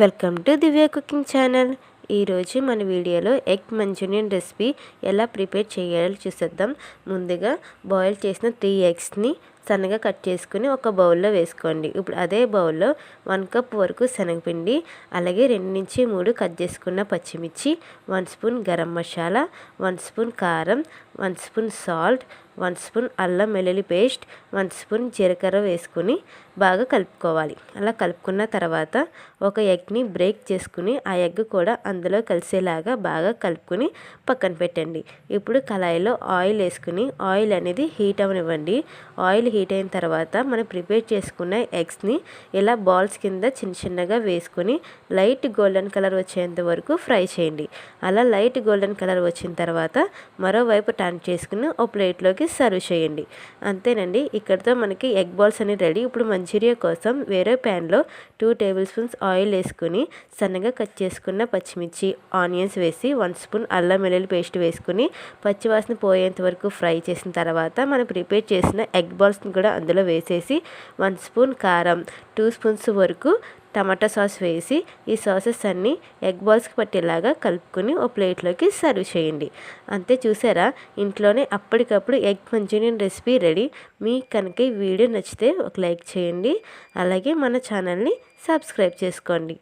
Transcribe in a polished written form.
Welcome to Divya cooking channel. ఈరోజు మన వీడియోలో ఎగ్ మంచూరియన్ రెసిపీ ఎలా ప్రిపేర్ చేయాలో చూసేద్దాం. ముందుగా బాయిల్ చేసిన 3 ఎగ్స్ని సన్నగా కట్ చేసుకుని ఒక బౌల్లో వేసుకోండి. ఇప్పుడు అదే బౌల్లో 1 కప్ వరకు శనగపిండి, అలాగే 2 నుంచి 3 కట్ చేసుకున్న పచ్చిమిర్చి, 1 స్పూన్ గరం మసాలా, 1 స్పూన్ కారం, 1 స్పూన్ సాల్ట్, 1 స్పూన్ అల్లం వెల్లుల్లి పేస్ట్, 1 స్పూన్ జీలకర్ర వేసుకుని బాగా కలుపుకోవాలి. అలా కలుపుకున్న తర్వాత ఒక ఎగ్ని బ్రేక్ చేసుకుని ఆ ఎగ్ కూడా అందులో కలిసేలాగా బాగా కలుపుకుని పక్కన పెట్టండి. ఇప్పుడు కళాయిలో ఆయిల్ వేసుకుని ఆయిల్ అనేది హీట్ అవనివ్వండి. ఆయిల్ హీట్ అయిన తర్వాత మనం ప్రిపేర్ చేసుకున్న ఎగ్స్ని ఇలా బాల్స్ కింద చిన్నగా వేసుకుని లైట్ గోల్డెన్ కలర్ వచ్చేంత వరకు ఫ్రై చేయండి. అలా లైట్ గోల్డెన్ కలర్ వచ్చిన తర్వాత మరోవైపు టర్న్ చేసుకుని ఒక ప్లేట్లోకి సర్వ్ చేయండి. అంతేనండి, ఇక్కడితో మనకి ఎగ్ బాల్స్ అనేవి రెడీ. ఇప్పుడు మంచూరియా కోసం వేరే ప్యాన్లో 2 టేబుల్ స్పూన్స్ ఆయిల్ వేసుకుని సన్నగా కట్ చేసుకున్న పచ్చిమిర్చి, ఆనియన్స్ వేసి 1 స్పూన్ అల్లం వెల్లుల్లి పేస్ట్ వేసుకుని పచ్చివాసన పోయేంత వరకు ఫ్రై చేసిన తర్వాత మనం ప్రిపేర్ చేసిన ఎగ్ బాల్స్ని కూడా అందులో వేసేసి 1 స్పూన్ కారం, 2 స్పూన్స్ వరకు టమాటా సాస్ వేసి ఈ సాసెస్ అన్నీ ఎగ్ బాల్స్కి పట్టేలాగా కలుపుకొని ఒక ప్లేట్లోకి సర్వ్ చేయండి. అంతే, చూసారా, ఇంట్లోనే అప్పటికప్పుడు ఎగ్ మంచూరియన్ రెసిపీ రెడీ. మీకు కనుక ఈ వీడియో నచ్చితే ఒక లైక్ చేయండి, అలాగే మన ఛానల్ని సబ్స్క్రైబ్ చేసుకోండి.